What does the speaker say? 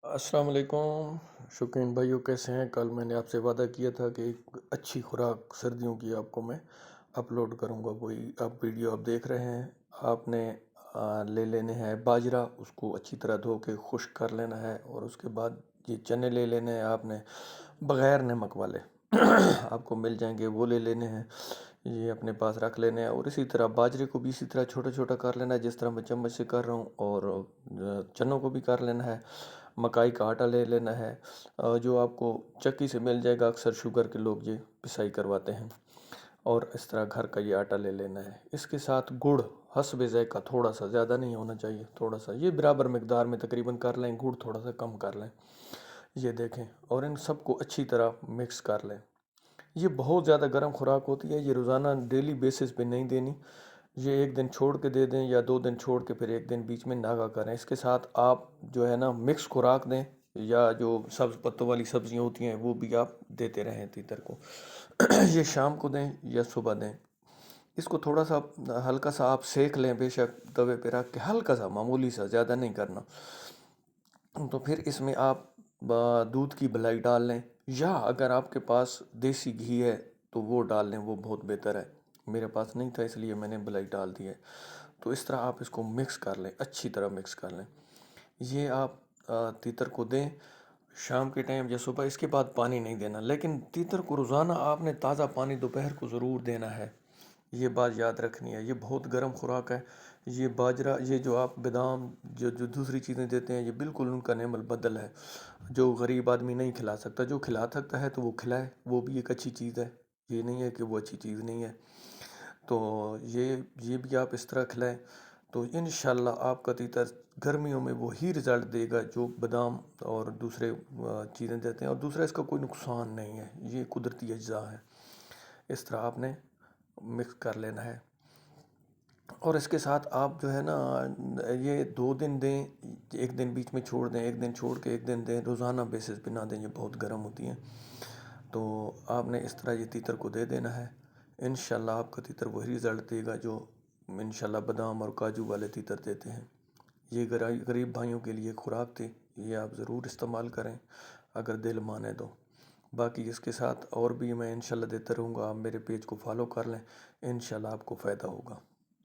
السلام علیکم شوقین بھائیو، کیسے ہیں؟ کل میں نے آپ سے وعدہ کیا تھا کہ ایک اچھی خوراک سردیوں کی آپ کو میں اپلوڈ کروں گا. وہی آپ ویڈیو آپ دیکھ رہے ہیں. آپ نے لے لینے ہیں باجرہ، اس کو اچھی طرح دھو کے خشک کر لینا ہے، اور اس کے بعد یہ چنے لے لینے ہیں آپ نے بغیر نمک والے. آپ کو مل جائیں گے، وہ لے لینے ہیں. یہ اپنے پاس رکھ لینے ہیں، اور اسی طرح باجرے کو بھی اسی طرح چھوٹا چھوٹا کر لینا ہے جس طرح میں چمچ سے کر رہا ہوں، اور چنوں کو بھی کر لینا ہے. مکائی کا آٹا لے لینا ہے، جو آپ کو چکی سے مل جائے گا. اکثر شوگر کے لوگ یہ پسائی کرواتے ہیں، اور اس طرح گھر کا یہ آٹا لے لینا ہے. اس کے ساتھ گڑ حسب ذائقہ، تھوڑا سا، زیادہ نہیں ہونا چاہیے، تھوڑا سا، یہ برابر مقدار میں تقریباً کر لیں. گڑ تھوڑا سا کم کر لیں، یہ دیکھیں، اور ان سب کو اچھی طرح مکس کر لیں. یہ بہت زیادہ گرم خوراک ہوتی ہے، یہ روزانہ ڈیلی بیسس پہ نہیں دینی. یہ ایک دن چھوڑ کے دے دیں، یا 2 دن چھوڑ کے پھر ایک دن بیچ میں ناغہ کریں. اس کے ساتھ آپ جو ہے نا مکس خوراک دیں، یا جو سبز پتوں والی سبزیاں ہوتی ہیں وہ بھی آپ دیتے رہیں تیتر کو. یہ شام کو دیں یا صبح دیں. اس کو تھوڑا سا ہلکا سا آپ سیک لیں، بے شک توے پہ رکھ کے، ہلکا سا، معمولی سا، زیادہ نہیں کرنا. تو پھر اس میں آپ دودھ کی بلائی ڈال لیں، یا اگر آپ کے پاس دیسی گھی ہے تو وہ ڈال لیں، وہ بہت بہتر ہے. میرے پاس نہیں تھا اس لیے میں نے بلائی ڈال دی ہے. تو اس طرح آپ اس کو مکس کر لیں، اچھی طرح مکس کر لیں. یہ آپ تیتر کو دیں شام کے ٹائم یا صبح. اس کے بعد پانی نہیں دینا، لیکن تیتر کو روزانہ آپ نے تازہ پانی دوپہر کو ضرور دینا ہے. یہ بات یاد رکھنی ہے. یہ بہت گرم خوراک ہے. یہ باجرہ، یہ جو آپ بادام، جو دوسری چیزیں دیتے ہیں، یہ بالکل ان کا نعم البدل ہے. جو غریب آدمی نہیں کھلا سکتا، جو کھلا سکتا ہے تو وہ کھلائے، وہ بھی ایک اچھی چیز ہے. یہ نہیں ہے کہ وہ اچھی چیز نہیں ہے. تو یہ بھی آپ اس طرح کھلائیں، تو انشاءاللہ آپ کا تیتر گرمیوں میں وہی رزلٹ دے گا جو بادام اور دوسرے چیزیں دیتے ہیں. اور دوسرا، اس کا کوئی نقصان نہیں ہے، یہ قدرتی اجزاء ہیں. اس طرح آپ نے مکس کر لینا ہے. اور اس کے ساتھ آپ جو ہے نا یہ 2 دن دیں، ایک دن بیچ میں چھوڑ دیں، ایک دن چھوڑ کے ایک دن دیں. روزانہ بیسس پہ نہ دیں، یہ بہت گرم ہوتی ہیں. تو آپ نے اس طرح یہ تیتر کو دے دینا ہے. انشاءاللہ آپ کا تیتر وہی رزلٹ دے گا جو انشاءاللہ بادام اور کاجو والے تیتر دیتے ہیں. یہ غریب بھائیوں کے لیے خوراک تھی، یہ آپ ضرور استعمال کریں اگر دل مانے تو. باقی اس کے ساتھ اور بھی میں انشاءاللہ دیتا رہوں گا. آپ میرے پیج کو فالو کر لیں، انشاءاللہ آپ کو فائدہ ہوگا.